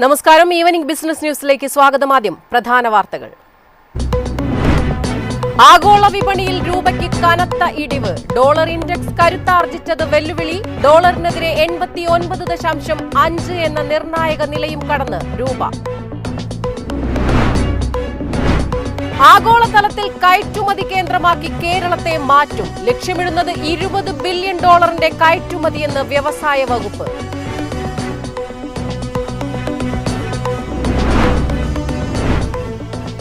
നമസ്കാരം. Evening business ന്യൂസിലേക്ക് സ്വാഗതം. ആദ്യം പ്രധാന വാർത്തകൾ. ആഗോള വിപണിയിൽ രൂപയ്ക്ക് കനത്ത ഇടിവ്. ഡോളർ ഇൻഡെക്സ് കരുത്താർജിച്ചത് വെല്ലുവിളി. ഡോളറിനെതിരെ 89.5 എന്ന നിർണായക നിലയും കടന്ന് രൂപ. ആഗോളതലത്തിൽ കയറ്റുമതി കേന്ദ്രമാക്കി കേരളത്തെ മാറ്റും. ലക്ഷ്യമിടുന്നത് $20 ബില്യൺ കയറ്റുമതിയെന്ന് വ്യവസായ വകുപ്പ്.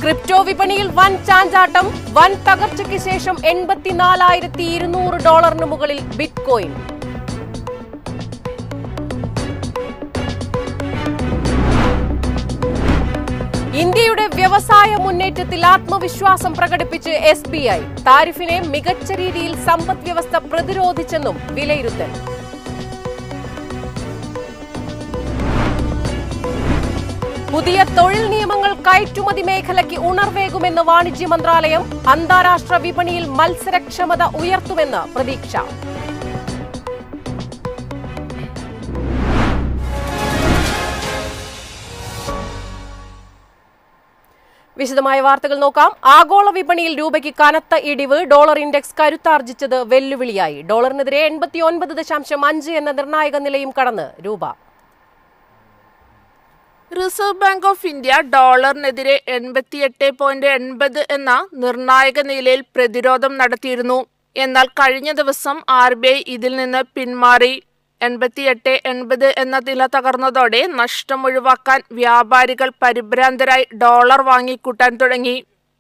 ക്രിപ്റ്റോ വിപണിയിൽ വൻ ചാഞ്ചാട്ടം. വൻ തകർച്ചയ്ക്ക് ശേഷം $84,200 മുകളിൽ ബിറ്റ്കോയിൻ. ഇന്ത്യയുടെ വ്യവസായ മുന്നേറ്റത്തിൽ ആത്മവിശ്വാസം പ്രകടിപ്പിച്ച് SBI. താരിഫിനെ മികച്ച രീതിയിൽ സമ്പദ് വ്യവസ്ഥ പ്രതിരോധിച്ചെന്നും വിലയിരുത്തൽ. പുതിയ തൊഴിൽ നിയമങ്ങൾ കയറ്റുമതി മേഖലയ്ക്ക് ഉണർവേകുമെന്ന് വാണിജ്യ മന്ത്രാലയം. അന്താരാഷ്ട്ര വിപണിയിൽ മത്സരക്ഷമത ഉയർത്തുമെന്ന് പ്രതീക്ഷ. വിശദമായ വാർത്തകൾ നോക്കാം. ആഗോള വിപണിയിൽ രൂപയ്ക്ക് കനത്ത ഇടിവ്. ഡോളർ ഇൻഡെക്സ് കരുത്താർജിച്ചത് വെല്ലുവിളിയായി. ഡോളറിനെതിരെ 89.5 എന്ന നിർണായക നിലയും കടന്ന് രൂപ. റിസർവ് ബാങ്ക് ഓഫ് ഇന്ത്യ ഡോളറിനെതിരെ 88.80 എന്ന നിർണായക നിലയിൽ പ്രതിരോധം നടത്തിയിരുന്നു. എന്നാൽ കഴിഞ്ഞ ദിവസം RBI ഇതിൽ നിന്ന് പിന്മാറി. 88.80 എന്ന നില തകർന്നതോടെ നഷ്ടം ഒഴിവാക്കാൻ വ്യാപാരികൾ പരിഭ്രാന്തരായി ഡോളർ വാങ്ങിക്കൂട്ടാൻ തുടങ്ങി.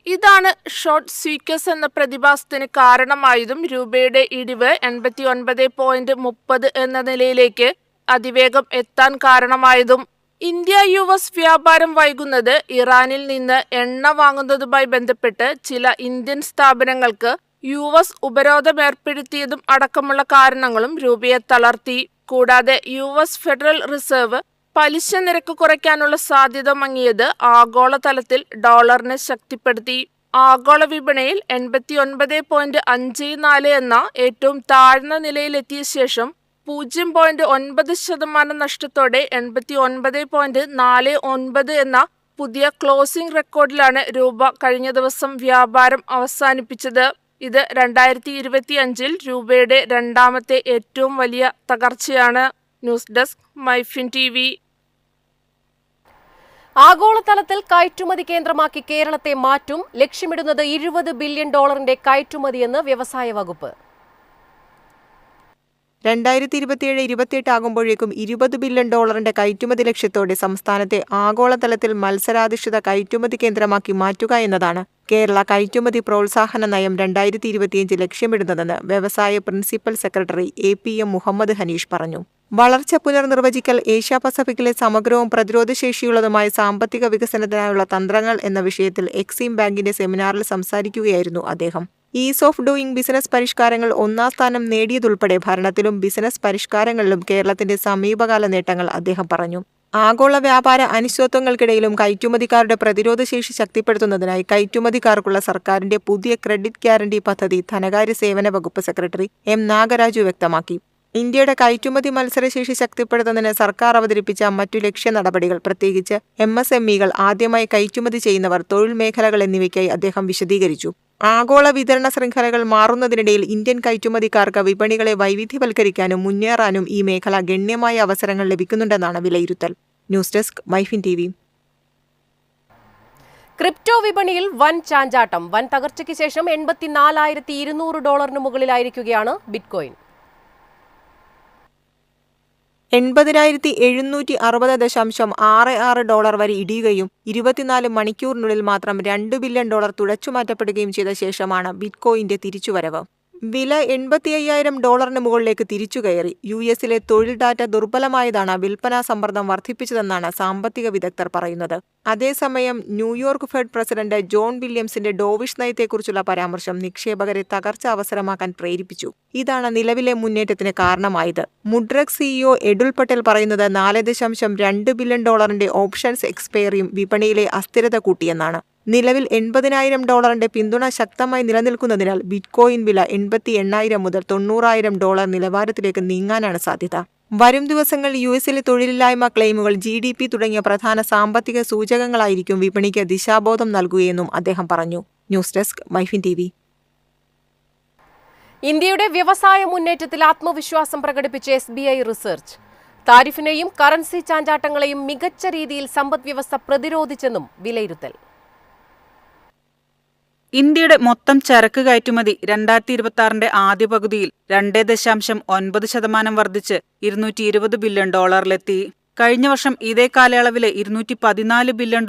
ഇതാണ് ഷോർട്ട് സ്വീക്കേഴ്സ് എന്ന പ്രതിഭാസത്തിന് കാരണമായതും രൂപയുടെ ഇടിവ് 89.30 എന്ന നിലയിലേക്ക് അതിവേഗം എത്താൻ കാരണമായതും. ഇന്ത്യ-US വ്യാപാരം വൈകുന്നത് ഇറാനിൽ നിന്ന് എണ്ണ വാങ്ങുന്നതുമായി ബന്ധപ്പെട്ട് ചില ഇന്ത്യൻ സ്ഥാപനങ്ങൾക്ക് US ഉപരോധം ഏർപ്പെടുത്തിയതും അടക്കമുള്ള കാരണങ്ങളും രൂപയെ തളർത്തി. കൂടാതെ US ഫെഡറൽ റിസർവ് പലിശ നിരക്ക് കുറയ്ക്കാനുള്ള സാധ്യത മങ്ങിയത് ആഗോളതലത്തിൽ ഡോളറിനെ ശക്തിപ്പെടുത്തി. ആഗോള വിപണിയിൽ 89.54 എന്ന ഏറ്റവും താഴ്ന്ന നിലയിലെത്തിയ ശേഷം 0.9% നഷ്ടത്തോടെ 89.49 എന്ന പുതിയ ക്ലോസിംഗ് റെക്കോർഡിലാണ് രൂപ കഴിഞ്ഞ ദിവസം വ്യാപാരം അവസാനിപ്പിച്ചത്. ഇത് 2025 രൂപയുടെ രണ്ടാമത്തെ ഏറ്റവും വലിയ തകർച്ചയാണ്. News desk Myfin TV. ആഗോളതലത്തിൽ കയറ്റുമതി കേന്ദ്രമാക്കി കേരളത്തെ മാറ്റും. ലക്ഷ്യമിടുന്നത് $20 ബില്യൺ കയറ്റുമതിയെന്ന് വ്യവസായ വകുപ്പ്. 2027-28 ആകുമ്പോഴേക്കും $20 ബില്യൺ കയറ്റുമതി ലക്ഷ്യത്തോടെ സംസ്ഥാനത്തെ ആഗോളതലത്തിൽ മത്സരാധിഷ്ഠിത കയറ്റുമതി കേന്ദ്രമാക്കി മാറ്റുക എന്നതാണ് കേരള കയറ്റുമതി പ്രോത്സാഹന നയം 2025 ലക്ഷ്യമിടുന്നതെന്ന് വ്യവസായ principal secretary APM Muhammad Hanish പറഞ്ഞു. വളർച്ച പുനർനിർവചിക്കൽ ഏഷ്യ പസഫിക്കിലെ സമഗ്രവും പ്രതിരോധശേഷിയുള്ളതുമായ സാമ്പത്തിക വികസനത്തിനായുള്ള തന്ത്രങ്ങൾ എന്ന വിഷയത്തിൽ എക്സിം ബാങ്കിന്റെ സെമിനാറിൽ സംസാരിക്കുകയായിരുന്നു അദ്ദേഹം. ഈസ് ഓഫ് ഡൂയിങ് ബിസിനസ് പരിഷ്കാരങ്ങൾ 1ാം സ്ഥാനം നേടിയതുൾപ്പെടെ ഭരണത്തിലും ബിസിനസ് പരിഷ്കാരങ്ങളിലും കേരളത്തിന്റെ സമീപകാല നേട്ടങ്ങൾ അദ്ദേഹം പറഞ്ഞു. ആഗോള വ്യാപാര അനിശ്ചിതത്വങ്ങൾക്കിടയിലും കയറ്റുമതിക്കാരുടെ പ്രതിരോധശേഷി ശക്തിപ്പെടുത്തുന്നതിനായി കയറ്റുമതിക്കാർക്കുള്ള സർക്കാരിന്റെ പുതിയ ക്രെഡിറ്റ് ഗ്യാരണ്ടി പദ്ധതി ധനകാര്യ സേവന വകുപ്പ് സെക്രട്ടറി M നാഗരാജു വ്യക്തമാക്കി. ഇന്ത്യയുടെ കയറ്റുമതി മത്സരശേഷി ശക്തിപ്പെടുത്തുന്നതിന് സർക്കാർ അവതരിപ്പിച്ച മറ്റു ലക്ഷ്യ നടപടികൾ, പ്രത്യേകിച്ച് MSMEകൾ, ആദ്യമായി കയറ്റുമതി ചെയ്യുന്നവർ, തൊഴിൽ മേഖലകൾ എന്നിവയ്ക്കായി അദ്ദേഹം വിശദീകരിച്ചു. ആഗോള വിതരണ ശൃംഖലകൾ മാറുന്നതിനിടയിൽ ഇന്ത്യൻ കയറ്റുമതിക്കാർക്ക് വിപണികളെ വൈവിധ്യവൽക്കരിക്കാനും മുന്നേറാനും ഈ മേഖല ഗണ്യമായ അവസരങ്ങൾ ലഭിക്കുന്നുണ്ടെന്നാണ് വിലയിരുത്തൽ. News desk Myfin TV. Crypto വിപണിയിൽ വൻ ചാഞ്ചാട്ടം. വൻ തകർച്ചയ്ക്ക് ശേഷം $84,200 മുകളിലായിരിക്കുകയാണ് ബിറ്റ്കോയിൻ. 80,760.66 വരെ ഇടിയുകയും 24 മണിക്കൂറിനുള്ളിൽ മാത്രം $2 ബില്യൺ തുടച്ചുമാറ്റപ്പെടുകയും ചെയ്ത ശേഷമാണ് ബിറ്റ്കോയിന്റെ തിരിച്ചുവരവ്. വില $85,000 മുകളിലേക്ക് തിരിച്ചുകയറി. US-ലെ തൊഴിൽ ഡാറ്റ ദുർബലമായതാണ് വിൽപ്പനാ സമ്മർദ്ദം വർദ്ധിപ്പിച്ചതെന്നാണ് സാമ്പത്തിക വിദഗ്ധർ പറയുന്നത്. അതേസമയം New York fed president John വില്യംസിന്റെ dovish നയത്തെക്കുറിച്ചുള്ള പരാമർശം നിക്ഷേപകരെ തകർച്ച അവസരമാക്കാൻ പ്രേരിപ്പിച്ചു. ഇതാണ് നിലവിലെ മുന്നേറ്റത്തിന് കാരണമായത്. മുഡ്രക് CEO എഡുൽ പട്ടേൽ പറയുന്നത് $4.2 ബില്യൺ ഓപ്ഷൻസ് എക്സ്പയറിയും വിപണിയിലെ അസ്ഥിരത കൂട്ടിയെന്നാണ്. നിലവിൽ $80,000 പിന്തുണ ശക്തമായി നിലനിൽക്കുന്നതിനാൽ ബിറ്റ്കോയിൻ വില $88,000 മുതൽ $90,000 നിലവാരത്തിലേക്ക് നീങ്ങാനാണ് സാധ്യത. വരും ദിവസങ്ങളിൽ യുഎസിലെ തൊഴിലില്ലായ്മ ക്ലെയിമുകൾ, GDP തുടങ്ങിയ പ്രധാന സാമ്പത്തിക സൂചകങ്ങളായിരിക്കും വിപണിക്ക് ദിശാബോധം നൽകുകയെന്നും അദ്ദേഹം പറഞ്ഞു. News desk Myfin TV. ഇന്ത്യയുടെ വ്യവസായ മുന്നേറ്റത്തിൽ ആത്മവിശ്വാസം പ്രകടിപ്പിച്ച SBI റിസർച്ച്. താരിഫിനെയും കറൻസി ചാഞ്ചാട്ടങ്ങളെയും മികച്ച രീതിയിൽ സമ്പദ്വ്യവസ്ഥ പ്രതിരോധിച്ചെന്നും വിലയിരുത്തൽ. ഇന്ത്യയുടെ മൊത്തം ചരക്ക് കയറ്റുമതി 2026 ആദ്യ പകുതിയിൽ 2.9% വർദ്ധിച്ച് $220 ബില്യൺ കഴിഞ്ഞ വർഷം ഇതേ കാലയളവിലെ $214 ബില്യൺ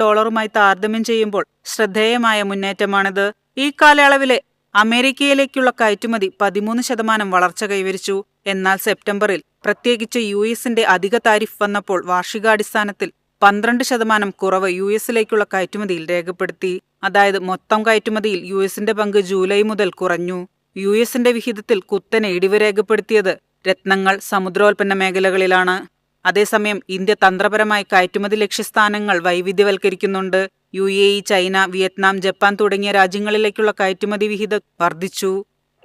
താരതമ്യം ചെയ്യുമ്പോൾ ശ്രദ്ധേയമായ മുന്നേറ്റമാണിത്. ഈ കാലയളവിലെ അമേരിക്കയിലേക്കുള്ള കയറ്റുമതി 13% വളർച്ച കൈവരിച്ചു. എന്നാൽ സെപ്റ്റംബറിൽ പ്രത്യേകിച്ച് യുഎസിന്റെ അധിക താരിഫ് വന്നപ്പോൾ വാർഷികാടിസ്ഥാനത്തിൽ 12% കുറവ് യുഎസിലേക്കുള്ള കയറ്റുമതിയിൽ രേഖപ്പെടുത്തി. അതായത് മൊത്തം കയറ്റുമതിയിൽ യുഎസിന്റെ പങ്ക് ജൂലൈ മുതൽ കുറഞ്ഞു. യുഎസിന്റെ വിഹിതത്തിൽ കുത്തനെ ഇടിവ് രേഖപ്പെടുത്തിയത് രത്നങ്ങൾ, സമുദ്രോൽപ്പന്ന മേഖലകളിലാണ്. അതേസമയം ഇന്ത്യ തന്ത്രപരമായി കയറ്റുമതി ലക്ഷ്യസ്ഥാനങ്ങൾ വൈവിധ്യവൽക്കരിക്കുന്നുണ്ട്. UAE, ചൈന, വിയറ്റ്നാം, ജപ്പാൻ തുടങ്ങിയ രാജ്യങ്ങളിലേക്കുള്ള കയറ്റുമതി വിഹിതം വർദ്ധിച്ചു.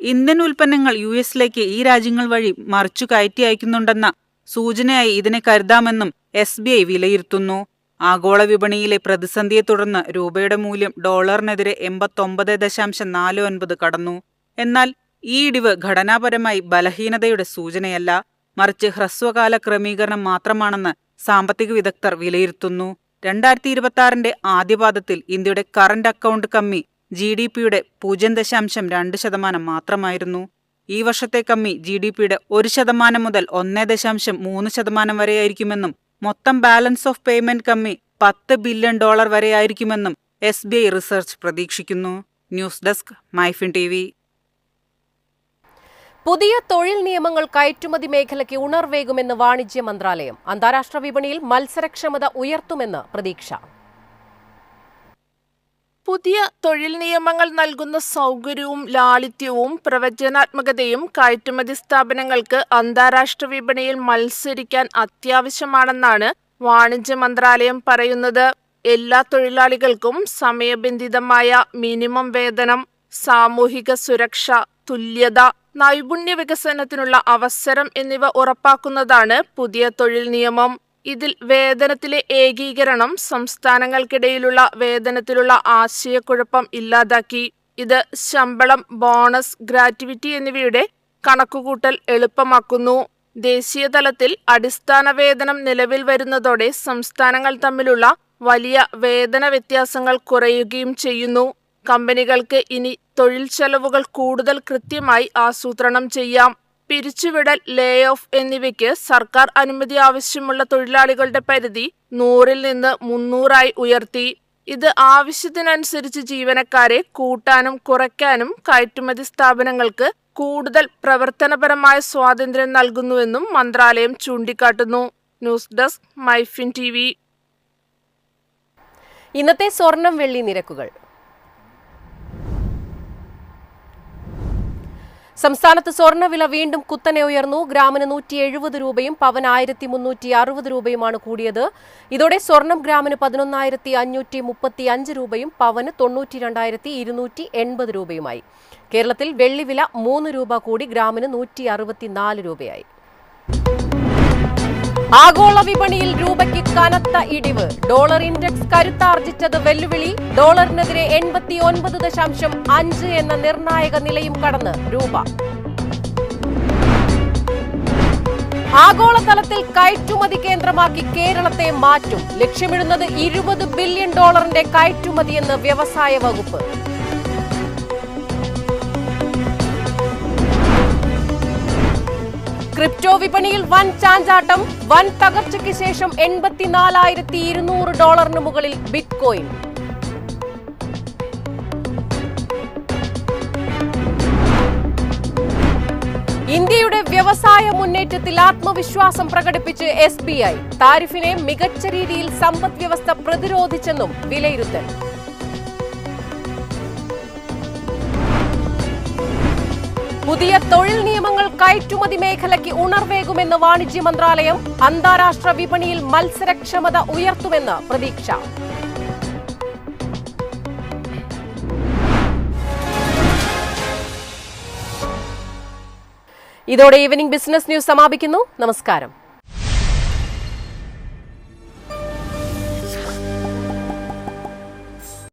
ഇന്ത്യൻ ഉൽപ്പന്നങ്ങൾ യുഎസിലേക്ക് ഈ രാജ്യങ്ങൾ വഴി മറിച്ചു കയറ്റി അയക്കുന്നുണ്ടെന്ന സൂചനയായി ഇതിനെ കരുതാമെന്നും SBI വിലയിരുത്തുന്നു. ആഗോള വിപണിയിലെ പ്രതിസന്ധിയെ തുടർന്ന് രൂപയുടെ മൂല്യം ഡോളറിനെതിരെ 89.49 കടന്നു. എന്നാൽ ഈ ഇടിവ് ഘടനാപരമായി ബലഹീനതയുടെ സൂചനയല്ല, മറിച്ച് ഹ്രസ്വകാല ക്രമീകരണം മാത്രമാണെന്ന് സാമ്പത്തിക വിദഗ്ധർ വിലയിരുത്തുന്നു. 2026 ആദ്യപാദത്തിൽ ഇന്ത്യയുടെ കറന്റ് അക്കൗണ്ട് കമ്മി GDPയുടെ 0.2% മാത്രമായിരുന്നു. ഈ വർഷത്തെ കമ്മി GDPയുടെ 1% മുതൽ 1.3% വരെയായിരിക്കുമെന്നും മൊത്തം ബാലൻസ് ഓഫ് പേയ്മെന്റ് കമ്മി $10 ബില്യൺ വരെയായിരിക്കുമെന്നും SBI റിസർച്ച് പ്രതീക്ഷിക്കുന്നു. News desk Myfin TV. പുതിയ തൊഴിൽ നിയമങ്ങൾ കയറ്റുമതി മേഖലയ്ക്ക് ഉണർവേകുമെന്ന് വാണിജ്യ മന്ത്രാലയം. അന്താരാഷ്ട്ര വിപണിയിൽ മത്സരക്ഷമത ഉയർത്തുമെന്ന് പ്രതീക്ഷ. പുതിയ തൊഴിൽ നിയമങ്ങൾ നൽകുന്ന സൗകര്യവും ലാളിത്യവും പ്രവചനാത്മകതയും കയറ്റുമതി സ്ഥാപനങ്ങൾക്ക് അന്താരാഷ്ട്ര വിപണിയിൽ മത്സരിക്കാൻ അത്യാവശ്യമാണെന്നാണ് വാണിജ്യ മന്ത്രാലയം പറയുന്നത്. എല്ലാ തൊഴിലാളികൾക്കും സമയബന്ധിതമായ മിനിമം വേതനം, സാമൂഹിക സുരക്ഷ, തുല്യത, നൈപുണ്യ വികസനത്തിനുള്ള അവസരം എന്നിവ ഉറപ്പാക്കുന്നതാണ് പുതിയ തൊഴിൽ നിയമം. ഇതിൽ വേതനത്തിലെ ഏകീകരണം സംസ്ഥാനങ്ങൾക്കിടയിലുള്ള വേതനത്തിലുള്ള ആശയക്കുഴപ്പം ഇല്ലാതാക്കി. ഇത് ശമ്പളം, ബോണസ്, ഗ്രാറ്റുവിറ്റി എന്നിവയുടെ കണക്കുകൂട്ടൽ എളുപ്പമാക്കുന്നു. ദേശീയ തലത്തിൽ അടിസ്ഥാന വേതനം നിലവിൽ വരുന്നതോടെ സംസ്ഥാനങ്ങൾ തമ്മിലുള്ള വലിയ വേതന വ്യത്യാസങ്ങൾ കുറയുകയും ചെയ്യുന്നു. കമ്പനികൾക്ക് ഇനി തൊഴിൽ ചെലവുകൾ കൂടുതൽ കൃത്യമായി ആസൂത്രണം ചെയ്യാം. പിരിച്ചുവിടൽ, ലേ ഓഫ് എന്നിവയ്ക്ക് സർക്കാർ അനുമതി ആവശ്യമുള്ള തൊഴിലാളികളുടെ പരിധി 100-ൽ നിന്ന് 300 ഉയർത്തി. ഇത് ആവശ്യത്തിനനുസരിച്ച് ജീവനക്കാരെ കൂട്ടാനും കുറയ്ക്കാനും കയറ്റുമതി സ്ഥാപനങ്ങൾക്ക് കൂടുതൽ പ്രവർത്തനപരമായ സ്വാതന്ത്ര്യം നൽകുന്നുവെന്നും മന്ത്രാലയം ചൂണ്ടിക്കാട്ടുന്നു. News desk Myfin TV. ഇന്നത്തെ സ്വർണം വെള്ളി നിരക്കുകൾ. സംസ്ഥാനത്ത് സ്വർണ്ണവില വീണ്ടും കുത്തനെ ഉയർന്നു. ഗ്രാമിന് 170 രൂപയും പവന് 1360 രൂപയുമാണ് കൂടിയത്. ഇതോടെ സ്വർണം ഗ്രാമിന് 11,535 രൂപയും പവന് 92,280 രൂപയുമായി. കേരളത്തിൽ വെള്ളിവില 3 രൂപ കൂടി ഗ്രാമിന് 164 രൂപയായി. ആഗോള വിപണിയിൽ രൂപയ്ക്ക് കനത്ത ഇടിവ്. ഡോളർ ഇൻഡെക്സ് കരുത്താർജിച്ചത് വെല്ലുവിളി. ഡോളറിനെതിരെ 89.5 എന്ന നിർണായക നിലയും കടന്ന് രൂപ. ആഗോളതലത്തിൽ കയറ്റുമതി കേന്ദ്രമാക്കി കേരളത്തെ മാറ്റും. ലക്ഷ്യമിടുന്നത് $20 ബില്യൺ കയറ്റുമതിയെന്ന് വ്യവസായ വകുപ്പ്. ക്രിപ്റ്റോ വിപണിയിൽ വൻ ചാഞ്ചാട്ടം. വൻ തകർച്ചയ്ക്ക് ശേഷം $84,200 മുകളിൽ ബിറ്റ്കോയിൻ. ഇന്ത്യയുടെ വ്യവസായ മുന്നേറ്റത്തിൽ ആത്മവിശ്വാസം പ്രകടിപ്പിച്ച് SBI. താരിഫിനെ മികച്ച രീതിയിൽ സമ്പദ്വ്യവസ്ഥ പ്രതിരോധിച്ചെന്നും വിലയിരുത്തൽ. പുതിയ തൊഴിൽ നിയമങ്ങൾ കയറ്റുമതി മേഖലയ്ക്ക് ഉണർവേകുമെന്ന് വാണിജ്യ മന്ത്രാലയം. അന്താരാഷ്ട്ര വിപണിയിൽ മത്സരക്ഷമത ഉയർത്തുമെന്ന് പ്രതീക്ഷ. ഇതോടെ ഈവനിംഗ് ബിസിനസ് ന്യൂസ് സമാപിക്കുന്നു. നമസ്കാരം.